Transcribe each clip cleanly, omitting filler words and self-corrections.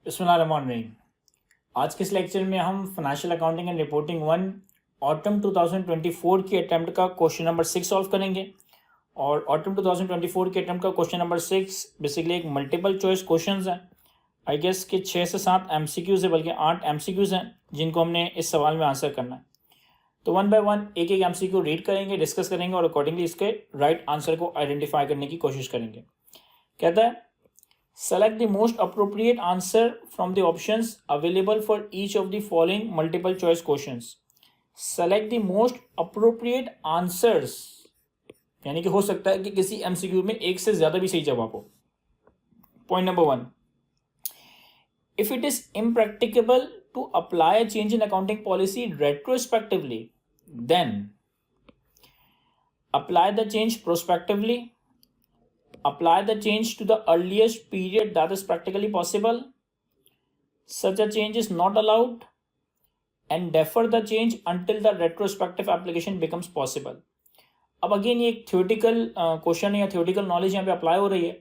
बिस्मिल्लाहिर्रहमानिर्रहीम। आज के इस लेक्चर में हम financial accounting and reporting 1 autumn 2024 की अटैम्प्ट का क्वेश्चन नंबर 6 सॉल्व करेंगे। और ऑटम 2024 के अटैम्प्ट का क्वेश्चन नंबर 6 बेसिकली एक मल्टीपल चॉइस क्वेश्चन है। आई गेस कि 6 से 7 MCQs है, बल्कि 8 MCQs हैं जिनको हमने इस सवाल में आंसर करना है। तो 1 बाय 1 एक एक MCQ रीड करेंगे, डिस्कस करेंगे और अकॉर्डिंगली इसके राइट आंसर को आइडेंटिफाई करने की कोशिश करेंगे। कहता है, select the most appropriate answer from the options available for each of the following multiple choice questions. Select the most appropriate answers, यानी कि हो सकता है कि किसी MCQ में एक से ज्यादा भी सही जवाब हो। Point number 1. If it is impracticable to apply a change in accounting policy retrospectively, then apply the change prospectively. Apply the change to the earliest period that is practically possible. Such a change is not allowed, and defer the change until the retrospective application becomes possible. अब again ये एक theoretical question है या theoretical knowledge यहाँ पे apply हो रही है।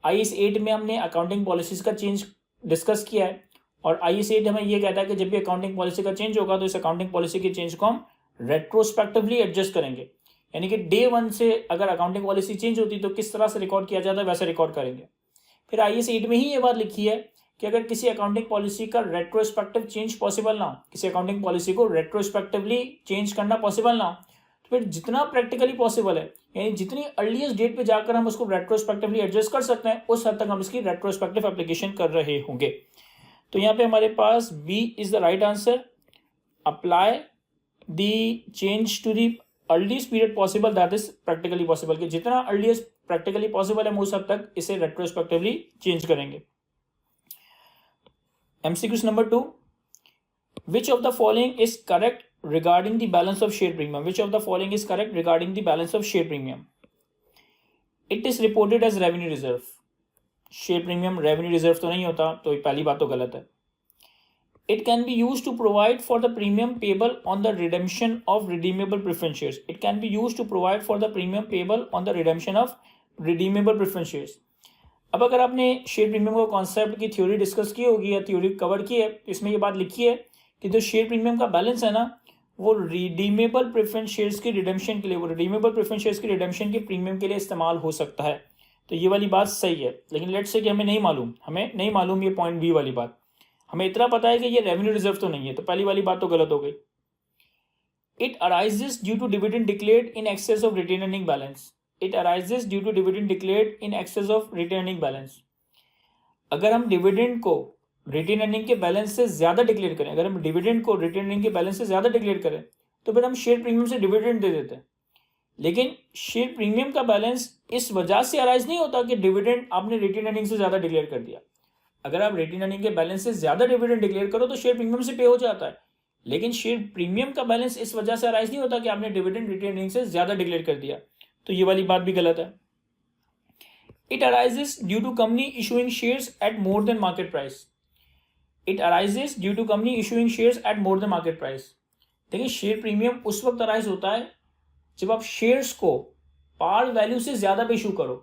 IAS 8 में हमने अकाउंटिंग पॉलिसीज का चेंज डिस्कस किया है और IAS 8 हमें ये कहता है कि जब भी अकाउंटिंग पॉलिसी का चेंज होगा तो इस अकाउंटिंग पॉलिसी के चेंज को हम रेट्रोस्पेक्टिवली एडजस्ट करेंगे, यानी कि डे 1 से अगर अकाउंटिंग पॉलिसी चेंज होती तो किस तरह से रिकॉर्ड किया जाता है वैसे रिकॉर्ड करेंगे। फिर IAS 8 में ही ये बात लिखी है कि अगर किसी अकाउंटिंग पॉलिसी का रेट्रोस्पेक्टिव चेंज पॉसिबल ना हो, किसी अकाउंटिंग पॉलिसी को रेट्रोस्पेक्टिवली चेंज करना पॉसिबल ना हो, तो फिर जितना प्रैक्टिकली पॉसिबल है, यानी जितनी अर्लीस्ट डेट पे जाकर हम उसको रेट्रोस्पेक्टिवली एडजस्ट कर सकते हैं, उस हद तक हम इसकी रेट्रोस्पेक्टिव एप्लीकेशन कर रहे होंगे। तो यहाँ पे हमारे पास B is the right answer. Apply the change to the earliest period possible that is practically possible, कि जितना अर्लीस्ट प्रैक्टिकली पॉसिबल है हम उस हद तक इसे रेट्रोस्पेक्टिवली चेंज करेंगे। MCQ number 2, which of the following is correct regarding the balance of share premium? Which of the following is correct regarding the balance of share premium? It is reported as revenue reserve. Share premium revenue reserve तो नहीं होता, तो पहली बात तो गलत है। It can be used to provide for the premium payable on the redemption of redeemable preference shares. It can be used to provide for the premium payable on the redemption of redeemable preference shares. अब अगर आपने share premium का concept की theory discuss की होगी या theory cover की है, इसमें ये बात लिखी है कि जो शेयर प्रीमियम का बैलेंस है ना, वो रिडीमेबल प्रेफरेंस शेयर्स की रिडेम्पशन के लिए, वो रिडीमेबल प्रेफरेंस शेयर्स की रिडेम्पशन के प्रीमियम के लिए इस्तेमाल हो सकता है। तो ये वाली बात सही है, लेकिन लेट्स से कि हमें नहीं मालूम ये पॉइंट B वाली बात। हमें इतना पता है कि ये रेवेन्यू रिजर्व तो नहीं है, तो पहली वाली बात तो गलत हो गई। It arises due to dividend declared in excess of retained earning balance. It arises due to dividend declared in excess of retained earning balance. अगर हम डिविडेंड को रिटेन अर्निंग के बैलेंस से ज्यादा डिक्लेयर करें, अगर हम डिविडेंड को रिटेन अर्निंग के बैलेंस से ज्यादा डिक्लेयर करें तो फिर हम शेयर प्रीमियम से डिविडेंड दे देते हैं। लेकिन शेयर प्रीमियम का बैलेंस इस वजह से अराइज नहीं होता कि डिविडेंड आपने रिटेन अर्निंग से ज्यादा डिक्लेयर कर दिया। अगर आप रिटेन अर्निंग के बैलेंस से ज्यादा डिविडेंड डिक्लेयर करो तो शेयर प्रीमियम से पे हो जाता है, लेकिन शेयर प्रीमियम का बैलेंस इस वजह से अराइज नहीं होता कि आपने डिविडेंड रिटेन अर्निंग से ज्यादा डिक्लेयर कर दिया। तो ये वाली बात भी गलत है। It arises due to company issuing shares at more than market price. It arises due to company issuing shares at more than market price. देखिए, शेयर प्रीमियम उस वक्त अराइज होता है जब आप शेयर्स को पार वैल्यू से ज्यादा पे इशू करो।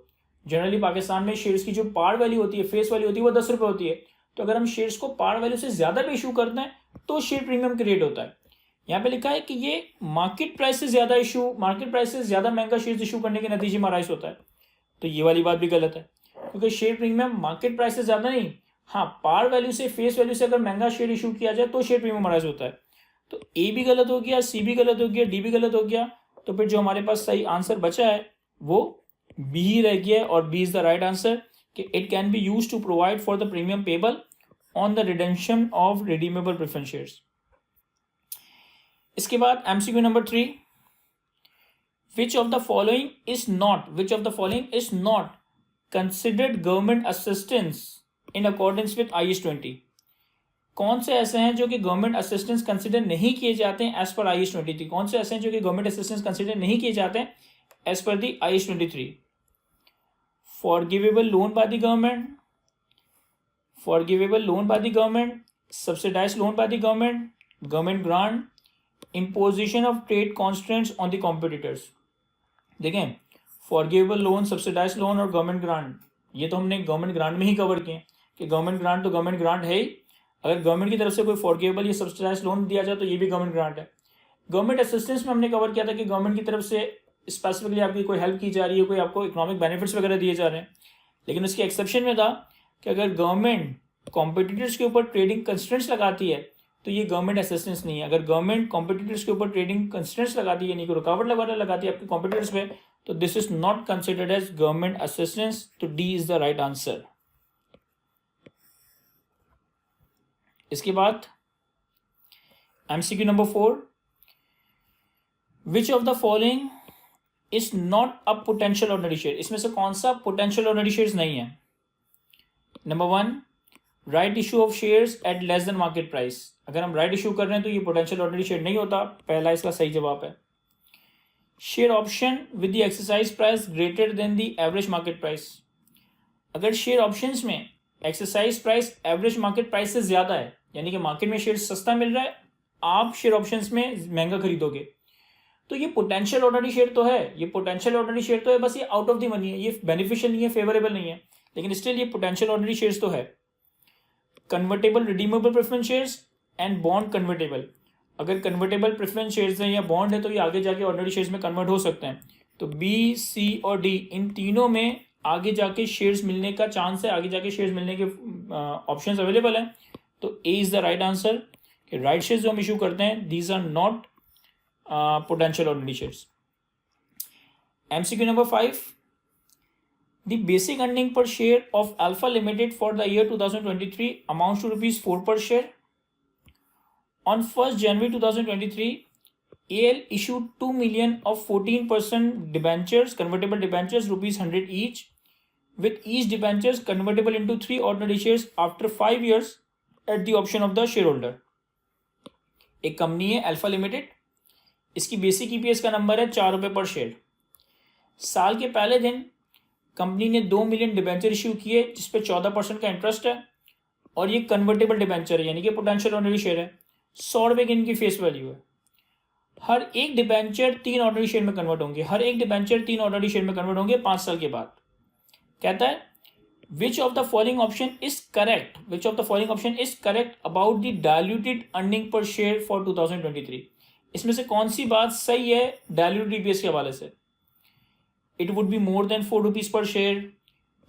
जनरली पाकिस्तान में शेयर्स की जो पार वैल्यू होती है, फेस वैल्यू होती है, वो 10 रुपए होती है। तो अगर हम शेयर्स को पार वैल्यू से ज्यादा पे इशू करते हैं तो शेयर प्रीमियम क्रिएट होता है। यहाँ पे लिखा है कि ये मार्केट प्राइस से ज्यादा महंगा शेयर इशू करने के नतीजे में अराइज होता है। तो ये वाली बात भी गलत है, क्योंकि शेयर प्रीमियम मार्केट प्राइस से ज्यादा नहीं, हाँ पार वैल्यू से, फेस वैल्यू से अगर महंगा शेयर इशू किया जाए तो शेयर प्रीमियम अराइज होता है। तो A भी गलत हो गया, C भी गलत हो गया, D भी गलत हो गया। तो फिर जो हमारे पास सही आंसर बचा है वो B ही रह गया, और B is the right answer कि it can be used to provide for the premium payable on the redemption of redeemable preference shares. इसके बाद MCQ number 3, which of the following is not considered government assistance in accordance with IAS 20? कौन से ऐसे हैं जो कि government assistance consider नहीं किए जाते हैं एज पर IAS 23? कौन से ऐसे हैं जो कि गवर्नमेंट असिस्टेंस कंसिडर नहीं किए जाते हैं as per the IAS 23? Forgivable loan by the government, subsidised loan by the government grant, imposition of trade constraints on the competitors. देखें, फॉरगिवेबल लोन, सब्सिडाइज्ड लोन और गवर्नमेंट ग्रांट, ये तो हमने government grant में ही कवर किए, कि government grant तो government grant है ही, अगर गवर्नमेंट की तरफ से कोई फॉरगिवेबल या सब्सिडाइज लोन दिया जाए तो ये भी गवर्नमेंट ग्रांट है। गवर्नमेंट असिस्टेंस में हमने कवर किया था कि गवर्नमेंट की तरफ से स्पेसिफिकली आपकी कोई हेल्प की जा रही है, कोई आपको इकोनॉमिक बेनिफिट्स वगैरह दिए जा रहे हैं, लेकिन उसके एक्सेप्शन में था कि अगर गवर्नमेंट कॉम्पिटिटर्स के ऊपर ट्रेडिंग कंस्ट्रेंट्स लगाती है तो ये गवर्नमेंट असिस्टेंस नहीं है। अगर गवर्नमेंट कॉम्पिटिटर्स के ऊपर ट्रेडिंग कंस्ट्रेंट्स लगाती है, यानी कि रुकावट वगैरह लगाती है आपके कॉम्पिटिटर्स पे, तो this is not considered as government assistance. तो D is the right answer. इसके बाद MCQ number 4, which of the following is not a potential ordinary share. इसमें से कौन सा पोटेंशियल ऑर्डिनरी शेयर्स नहीं है? Number 1, right issue of shares at less than market price. अगर हम राइट इशू कर रहे हैं तो ये पोटेंशियल ऑर्डिनरी शेयर नहीं होता, पहला इसका सही जवाब है। Share option with the exercise price greater than the average market price. अगर शेयर ऑप्शंस में exercise price average market price से ज्यादा है, यानी कि मार्केट में शेयर सस्ता मिल रहा है, आप शेयर ऑप्शंस में महंगा खरीदोगे, तो ये पोटेंशियल ऑर्डिनरी शेयर तो है, ये पोटेंशियल ऑर्डिनरी शेयर तो है, बस ये आउट ऑफ द मनी है, ये बेनिफिशियल नहीं है, फेवरेबल नहीं है, लेकिन स्टिल ये पोटेंशियल ऑर्डिनरी शेयर्स तो है। Convertible redeemable preference shares and bond convertible. अगर कन्वर्टेबल प्रेफरेंस शेयर्स हैं या बॉन्ड है तो ये आगे जाके ऑर्डिनरी शेयर्स में कन्वर्ट हो सकते हैं। तो बी, सी और डी, इन तीनों में आगे जाके शेयर्स मिलने का चांस है, आगे जाके शेयर्स मिलने के ऑप्शंस अवेलेबल हैं। तो A is the right answer कि राइट शेयर्स जो हम इशू करते हैं these are not potential ordinary shares. MCQ number 5, the basic earning per share of Alpha Limited for the year 2023 amounts to rupees 4 per share. On 1st January 2023, AL issued 2 million of 14% debentures, convertible debentures, rupees 100 each, with each debentures convertible into 3 ordinary shares after 5 years at the option of the shareholder. एक company है alpha limited, इसकी basic EPS का number है 4 रुपये पर share. साल के पहले दिन कंपनी ने 2 मिलियन डिबेंचर इश्यू किए जिसपे 14% का इंटरेस्ट है, और ये कन्वर्टेबल डिबेंचर है, यानी कि पोटेंशियल ऑर्डिनरी शेयर है। 100 रुपये की इनकी फेस वैल्यू है। हर एक डिबेंचर 3 ऑर्डिनरी शेयर में कन्वर्ट होंगे, हर एक डिबेंचर 3 ऑर्डिनरी शेयर में कन्वर्ट होंगे 5 साल के बाद। कहता है विच of the following option is correct, which of the following option is correct about the diluted earning per share for 2023। इसमें से कौन सी बात सही है डायल्यूटेड ईपीएस के हवाले से? It would be more than 4 rupees per share,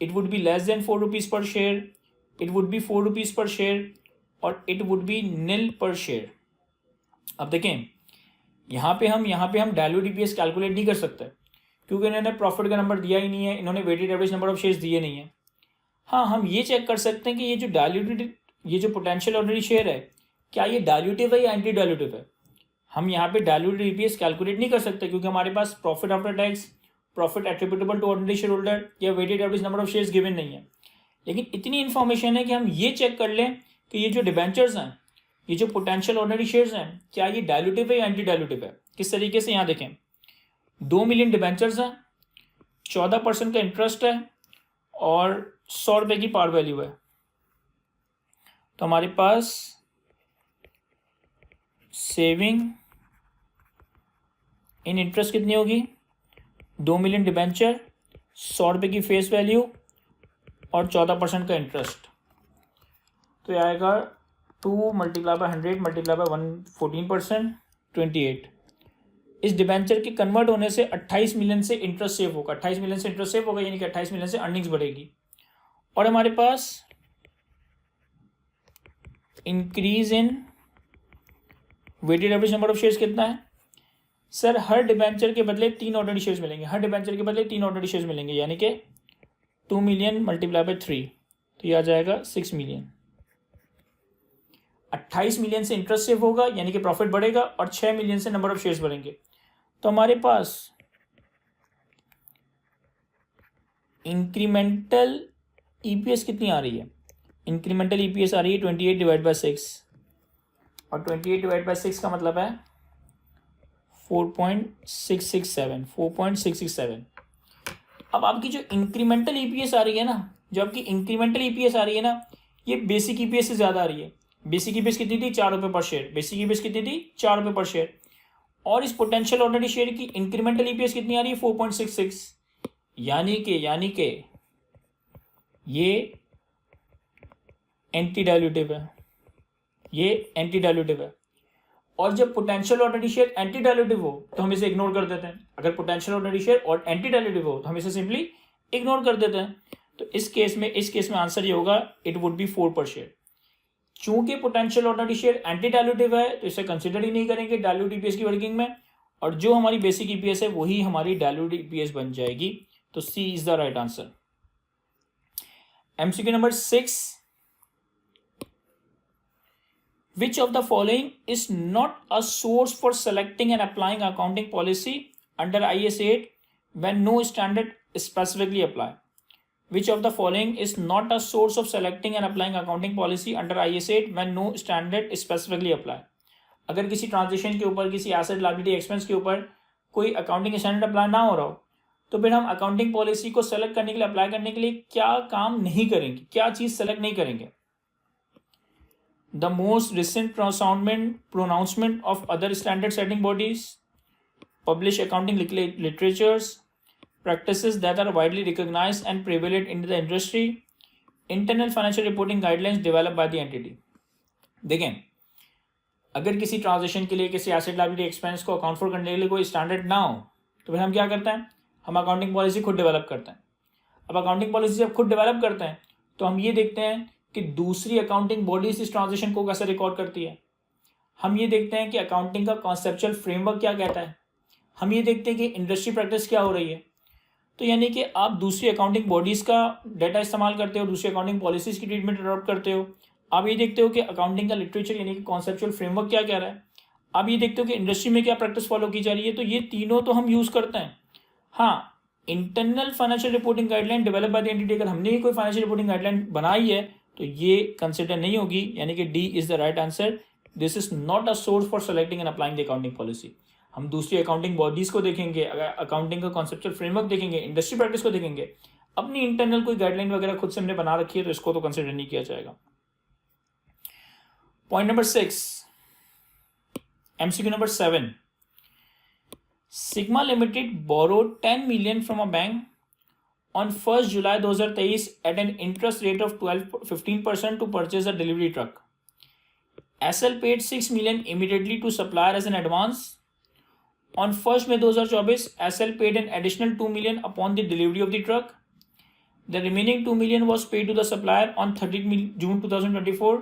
it would be less than 4 rupees per share, it would be 4 rupees per share, और it would be nil per share। अब देखें यहाँ पे हम डायल्यूट ईपीएस कैलकुलेट नहीं कर सकते क्योंकि इन्होंने प्रॉफिट का नंबर दिया ही नहीं है, इन्होंने weighted average number of shares दिए नहीं है। हाँ, हम ये चेक कर सकते हैं कि ये जो डायल्यूटेड, ये जो पोटेंशियल ऑर्डिनरी शेयर है, क्या ये डायल्यूटिव है या एंटी डायल्यूटिव है। हम यहाँ पे डायल्यूटेड ईपीएस कैलकुलेट नहीं कर सकते क्योंकि हमारे पास profit after tax, profit attributable to ordinary share holder या weighted average number of shares given नहीं है। लेकिन इतनी इन्फॉर्मेशन है कि हम ये चेक कर लें कि ये जो डिबेंचर्स हैं, ये जो पोटेंशियल ऑर्डिनरी शेयर्स हैं, क्या ये डायल्यूटिव है या एंटी डायल्यूटिव है। किस तरीके से? यहाँ देखें 2 मिलियन डिबेंचर्स हैं, 14% का इंटरेस्ट है और 100 रुपये की पार वैल्यू है। तो हमारे पास सेविंग इन इंटरेस्ट कितनी होगी? 2 मिलियन डिबेंचर, 100 रुपये की फेस वैल्यू और 14% का इंटरेस्ट। तो ये आएगा 2 × 100 × 114%, 28। इस डिबेंचर के कन्वर्ट होने से 28 मिलियन से इंटरेस्ट सेव होगा, 28 मिलियन से इंटरेस्ट सेव होगा, यानी कि 28 मिलियन से अर्निंग्स बढ़ेगी। और हमारे पास increase in weighted average number of shares कितना है? सर हर डिबेंचर के बदले 3 ऑर्डिनरी शेयर्स मिलेंगे, हर डिबेंचर के बदले 3 ऑर्डिनरी शेयर्स मिलेंगे, यानी कि 2 मिलियन × 3, तो ये आ जाएगा 6 मिलियन। 28 मिलियन से इंटरेस्ट सेव होगा यानी कि प्रॉफिट बढ़ेगा, और 6 मिलियन से नंबर ऑफ शेयर्स बढ़ेंगे। तो हमारे पास इंक्रीमेंटल ईपीएस कितनी आ रही है? इंक्रीमेंटल ईपीएस आ रही है 28/6, और 28/6 का मतलब है 4.667। अब आपकी जो इंक्रीमेंटल ईपीएस आ रही है ना, जो आपकी इंक्रीमेंटल ईपीएस आ रही है ना, ये बेसिक ईपीएस से ज़्यादा आ रही है। बेसिक ईपीएस कितनी थी? 4 रुपये पर शेयर। बेसिक ईपीएस कितनी थी? 4 रुपये पर शेयर। और इस पोटेंशियल ऑर्डिनरी शेयर की इंक्रीमेंटल ईपीएस कितनी आ रही है? 4.66, यानी कि ये एंटी डायल्यूटिव है, ये एंटी डायल्यूटिव है। और जब पोटेंशियल ऑर्डिनरी शेयर एंटी डायल्यूटिव हो तो हम इसे इग्नोर कर देते हैं। अगर पोटेंशियल ऑर्डिनरी शेयर और एंटी डायल्यूटिव हो तो हम इसे सिंपली इग्नोर कर देते हैं। तो इस केस में आंसर ये होगा, इट वुड बी 4 पर शेयर। चूंकि पोटेंशियल ऑर्डिनरी शेयर एंटी डायल्यूटिव है तो इसे कंसिडर ही नहीं करेंगे डायल्यूट ईपीएस की वर्किंग में, और जो हमारी बेसिक ईपीएस है वही हमारी डायल्यूट ईपीएस बन जाएगी। तो C is the right answer. MCQ number 6, which of the following is not a source for selecting and applying accounting policy under IAS 8 when no standard specifically apply? Which of the following is not a source of selecting and applying accounting policy under IAS 8 when no standard specifically apply? अगर किसी transaction के ऊपर, किसी asset liability expense के ऊपर कोई accounting standard apply ना हो रहा हो, तो फिर हम अकाउंटिंग पॉलिसी को सेलेक्ट करने के लिए, अप्लाई करने के लिए क्या काम नहीं करेंगे, क्या चीज सेलेक्ट नहीं करेंगे? The most recent pronouncement of other standard setting bodies, published accounting literatures, practices that are widely recognized and prevalent in the industry, internal financial reporting guidelines developed by the entity. देखें, अगर किसी transaction के लिए, किसी asset liability expense को account for करने के लिए कोई स्टैंडर्ड ना हो, तो फिर हम क्या करते हैं? हम अकाउंटिंग पॉलिसी खुद डेवलप करते हैं। अब अकाउंटिंग पॉलिसी जब खुद डेवलप करते हैं तो हम ये देखते हैं कि दूसरी अकाउंटिंग बॉडीज इस ट्रांजेक्शन को कैसे रिकॉर्ड करती है। हम ये देखते हैं कि अकाउंटिंग का कॉन्सेप्चुअल फ्रेमवर्क क्या कहता है। हम ये देखते हैं कि इंडस्ट्री प्रैक्टिस क्या हो रही है। तो यानी कि आप दूसरी अकाउंटिंग बॉडीज़ का डाटा इस्तेमाल करते हो, दूसरी अकाउंटिंग पॉलिसीज़ की ट्रीटमेंट अडॉप्ट करते हो। आप ये देखते हो कि अकाउंटिंग का लिटरेचर यानी कि कॉन्सेप्चुअल फ्रेमवर्क क्या कह रहा है। आप ये देखते हो कि इंडस्ट्री में क्या प्रैक्टिस फॉलो की जा रही है। तो ये तीनों तो हम यूज़ करते हैं। हाँ, internal financial reporting guideline develop by the entity, अगर हमने ही कोई फाइनेंशियल रिपोर्टिंग गाइडलाइन बनाई है तो ये कंसिडर नहीं होगी, यानी कि D is the right answer. This is not a source for selecting and applying the accounting policy. हम दूसरी अकाउंटिंग बॉडीज को देखेंगे, अगर अकाउंटिंग का कॉन्सेप्चुअल फ्रेमवर्क देखेंगे, इंडस्ट्री प्रैक्टिस को देखेंगे, अपनी इंटरनल कोई गाइडलाइन वगैरह खुद से हमने बना रखी है तो इसको तो कंसिडर नहीं किया जाएगा। Point number 6, MCQ number 7, sigma limited borrowed 10 million from a bank on 1st July 2023 at an interest rate of 15% to purchase a delivery truck. SL paid 6 million immediately to supplier as an advance. On 1st May 2024, SL paid an additional 2 million upon the delivery of the truck. The remaining 2 million was paid to the supplier on 30 June 2024.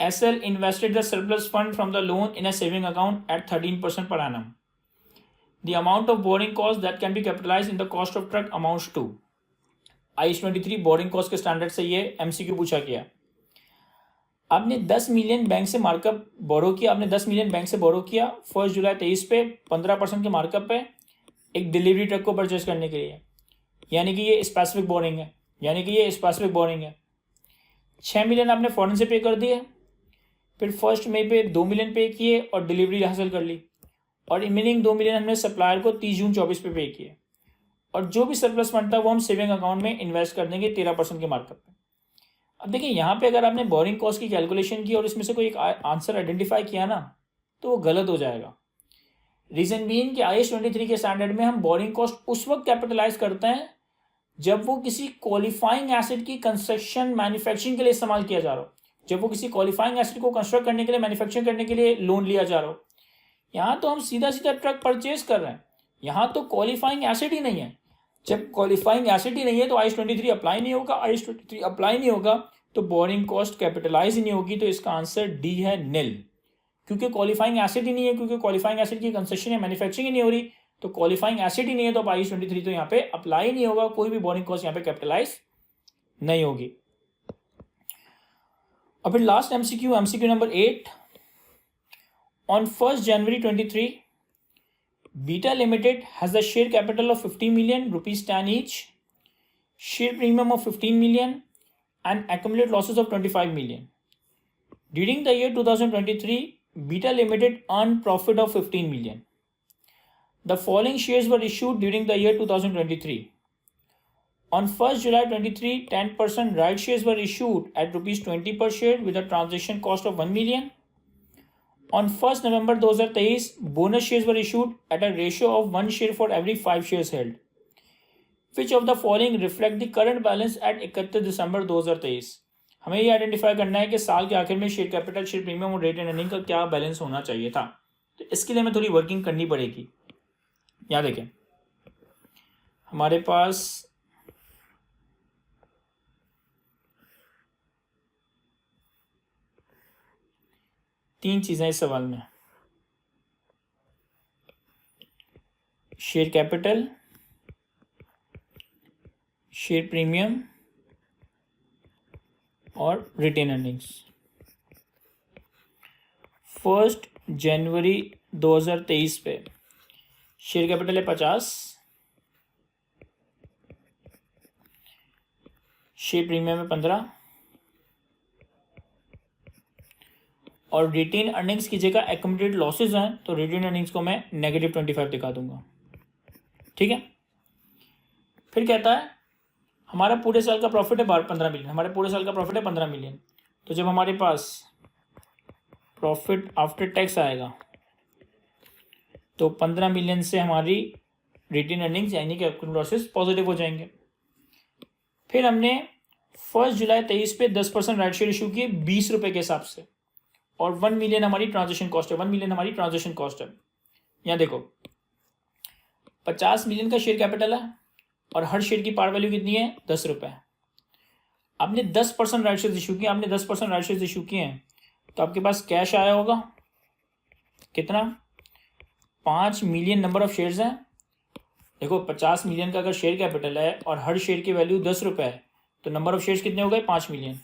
SL invested the surplus fund from the loan in a saving account at 13% per annum. The amount of borrowing cost that can be capitalized in the cost of truck amounts to. IAS 23 borrowing cost के standard से ये MCQ पूछा गया। आपने 10 million bank से markup बोरो किया, आपने 10 million bank से बोरो किया 1 जुलाई 23 पे 15% के मार्कअप पे एक डिलीवरी ट्रक को परचेज करने के लिए, यानी कि ये स्पेसिफिक बोरिंग है, यानी कि ये स्पेसिफिक बोरिंग है। 6 मिलियन आपने फॉरन से पे कर दिए, फिर 1 मई पे 2 मिलियन पे किए और डिलीवरी हासिल कर ली, और रिमेनिंग 2 मिलियन हमने सप्लायर को 30 जून 24 पे पे किए, और जो भी सरप्लस फंड था वो हम सेविंग अकाउंट में इन्वेस्ट कर देंगे 13% के मार्कअप पे। अब देखिए यहाँ पे अगर आपने बोरिंग कॉस्ट की कैलकुलेशन की और इसमें से कोई एक आंसर आइडेंटिफाई किया ना तो वो गलत हो जाएगा। रीजन बीइंग कि IAS 23 के स्टैंडर्ड में हम बोरिंग कॉस्ट उस वक्त कैपिटलाइज करते हैं जब वो किसी क्वालिफाइंग एसेट की कंस्ट्रक्शन मैन्युफैक्चरिंग के लिए इस्तेमाल किया जा रहा हो, जब वो किसी क्वालिफाइंग एसेट को कंस्ट्रक्ट करने के लिए, मैन्युफैक्चरिंग करने के लिए लोन लिया जा रहा हो। यहाँ तो हम सीधा सीधा ट्रक परचेज कर रहे हैं, यहाँ तो क्वालिफाइंग एसेट ही नहीं है। जब क्वालिफाइंग एसेट ही नहीं है तो IAS 23 अप्लाई नहीं होगा, IAS 23 अप्लाई नहीं होगा तो बोरिंग कॉस्ट कैपिटलाइज ही नहीं होगी। तो इसका आंसर डी है, निल, क्योंकि क्वालिफाइंग एसेट ही नहीं है, क्योंकि क्वालिफाइंग एसेट की कंस्ट्रक्शन या मैन्युफैक्चरिंग ही नहीं हो रही, तो क्वालिफाइंग एसेट ही नहीं है तो IAS 23 तो यहाँ पे अप्लाई नहीं होगा, कोई भी बोरिंग कॉस्ट यहाँ पे कैपिटलाइज नहीं होगी। और फिर last MCQ, MCQ number 8, on 1st January 23, Beta Limited has a share capital of 50 million rupees 10 each, share premium of 15 million, and accumulated losses of 25 million. During the year 2023, Beta Limited earned profit of 15 million. The following shares were issued during the year 2023. On 1st July 23, 10% right shares were issued at rupees 20 per share with a transaction cost of 1 million. On 1st November 2023, bonus shares were issued at a ratio of 1 share for every 5 shares held. Which of the following reflect the current balance at 31 December 2023? हमें ये identify करना है कि साल के आखिर में share capital, share premium और रिटेन अर्निंग का क्या बैलेंस होना चाहिए था। तो इसके लिए हमें थोड़ी वर्किंग करनी पड़ेगी। यहाँ देखें, हमारे पास तीन चीजें इस सवाल में, शेयर कैपिटल, शेयर प्रीमियम और रिटेन अर्निंग्स। 1 जनवरी 2023 पे शेयर कैपिटल है 50, शेयर प्रीमियम है 15 और रिटेन अर्निंग्स की जगह एक्युमुलेटेड लॉसेज हैं तो रिटेन अर्निंग्स को मैं -25 दिखा दूंगा। ठीक है, फिर कहता है हमारा पूरे साल का प्रॉफिट है 15 मिलियन, हमारे पूरे साल का प्रॉफिट है 15 मिलियन। तो जब हमारे पास प्रॉफिट आफ्टर टैक्स आएगा तो 15 मिलियन से हमारी रिटेन अर्निंग्स यानी कि एक्युमुलेटेड लॉसेस पॉजिटिव हो जाएंगे। फिर हमने 1 जुलाई 23 पे 10% राइट शेयर इशू किए 20 रुपए के हिसाब से और 1 मिलियन हमारी ट्रांजेक्शन कॉस्ट है, 1 मिलियन हमारी ट्रांजेक्शन कॉस्ट है। यहाँ देखो 50 मिलियन का शेयर कैपिटल है और हर शेयर की पार वैल्यू कितनी है 10 रुपए। आपने 10% राइट शेयर इशू किए, आपने 10% राइट शेयर इशू किए हैं तो आपके पास कैश आया होगा कितना, 5 मिलियन नंबर ऑफ शेयर्स हैं। देखो 50 मिलियन का अगर शेयर कैपिटल है और हर शेयर की वैल्यू 10 रुपए है तो नंबर ऑफ शेयर्स कितने हो गए 5 मिलियन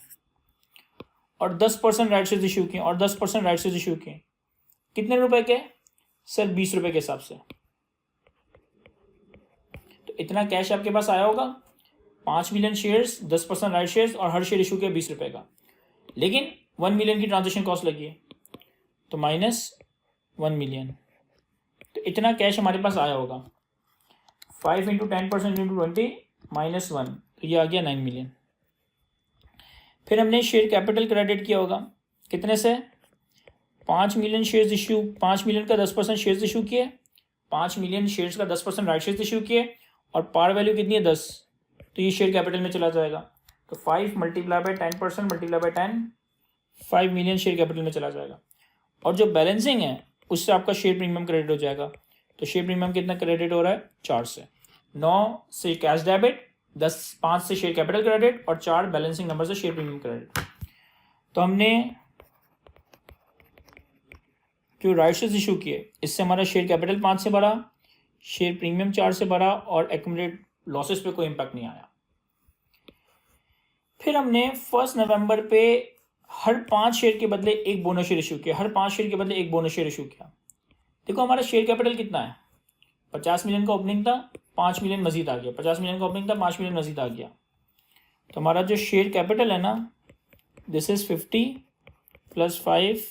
और 10% राइट शेयर इशू किए और 10% राइट शेयर इशू किए कितने रुपए के सर 20 रुपए के हिसाब से। तो इतना कैश आपके पास आया होगा, 5 मिलियन शेयर्स, 10% राइट शेयर्स और हर शेयर इशू किया 20 रुपए का, लेकिन 1 मिलियन की ट्रांजेक्शन कॉस्ट लगी है तो -1 मिलियन। तो इतना कैश हमारे पास आया होगा। 5 × 10% × 20 -1 तो ये आ गया 9 मिलियन। फिर हमने शेयर कैपिटल क्रेडिट किया होगा कितने से, 5 मिलियन शेयर्स इशू, 5 मिलियन का 10% शेयर्स इशू किए, 5 मिलियन शेयर्स का 10% राइट शेयर्स इशू किए और पार वैल्यू कितनी है 10, तो ये शेयर कैपिटल में चला जाएगा। तो 5 × 10% × 10 5 मिलियन शेयर कैपिटल में चला जाएगा। और जो बैलेंसिंग है उससे आपका शेयर प्रीमियम क्रेडिट हो जाएगा। तो शेयर प्रीमियम कितना क्रेडिट हो रहा है 4 से, 9 से कैश डेबिट, 5 से शेयर कैपिटल क्रेडिट और 4 बैलेंसिंग नंबर से शेयर प्रीमियम क्रेडिट। तो हमने जो राइट शेयर्स इशू किए इससे हमारा शेयर कैपिटल 5 से बढ़ा, शेयर प्रीमियम 4 से बढ़ा और एक्युमुलेटेड लॉसेस पे कोई इंपैक्ट नहीं आया। फिर हमने 1 नवंबर पे हर 5 शेयर के बदले एक बोनस शेयर इशू किया, हर 5 शेयर के बदले एक बोनस शेयर इशू किया। देखो हमारा शेयर कैपिटल कितना है, 50 मिलियन का ओपनिंग था, 5 मिलियन मजीद आ गया, 50 मिलियन का ओपनिंग था, 5 मिलियन मजीद आ गया। तो हमारा जो शेयर कैपिटल है ना, this is 50 + 5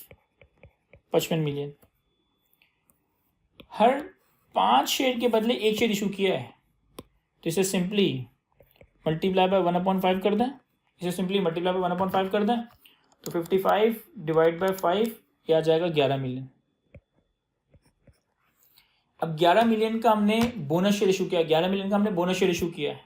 55 million. Her 5 share के बदले एक शेयर इशू किया है तो इसे सिंपली मल्टीप्लाई बाय 1/5 कर दें, इसे सिंपली मल्टीप्लाई बाय 1/5 कर दें तो 55 / 5 ये आ जाएगा 11 मिलियन। अब 11 मिलियन का हमने बोनस शेयर इशू किया, 11 मिलियन का हमने बोनस शेयर इशू किया है।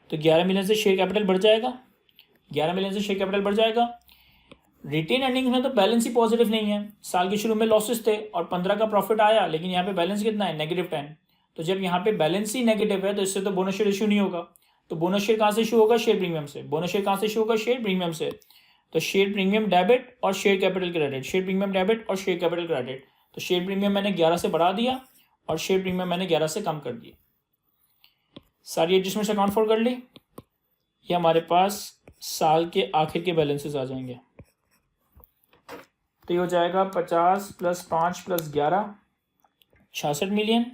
तो 11 मिलियन से शेयर कैपिटल बढ़ जाएगा, 11 मिलियन से शेयर कैपिटल बढ़ जाएगा। रिटेन अर्निंग्स में तो बैलेंस ही पॉजिटिव नहीं है, साल के शुरू में लॉसेस थे और 15 का प्रॉफिट आया, लेकिन यहाँ पे बैलेंस कितना है -10। तो जब यहाँ पे बैलेंस ही नेगेटिव है तो इससे तो बोनस शेयर इशू नहीं होगा। तो बोनस शेयर कहाँ से इशू होगा, शेयर प्रीमियम से। बोनस शेयर कहाँ से इशू होगा, शेयर प्रीमियम से। तो शेयर प्रीमियम डेबिट और share capital credit, share premium debit और शेयर कैपिटल क्रेडिट। तो शेयर प्रीमियम मैंने 11 से बढ़ा दिया और शेयर प्रीमियम मैंने 11 से कम कर दिया। सारी एडजस्टमेंट्स अकाउंट फॉर कर ली। ये हमारे पास साल के आखिर के बैलेंसेस आ जाएंगे। तो ये हो जाएगा 50 + 5 + 11 66 मिलियन,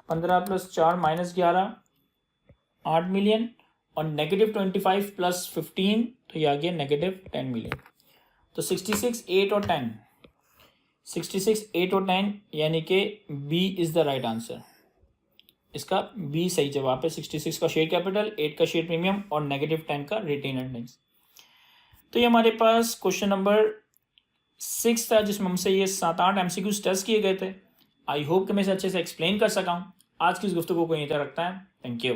15 + 4 - 11 8 मिलियन और -25 + 15 तो ये आ गया -10 मिलियन। तो 66, 8 और 10, 66, 8 और 10 यानी कि B is the right answer. इसका बी सही जवाब है। 66 का शेयर कैपिटल, 8 का शेयर प्रीमियम और -10 का रिटेन अर्निंग्स। तो ये हमारे पास क्वेश्चन नंबर 6 था जिसमें हमसे ये 7-8 MCQs टेस्ट किए गए थे। आई होप कि मैं इसे अच्छे से एक्सप्लेन कर सका हूँ। आज की इस गुफ्तगू को यहीं तक रखता है। Thank you.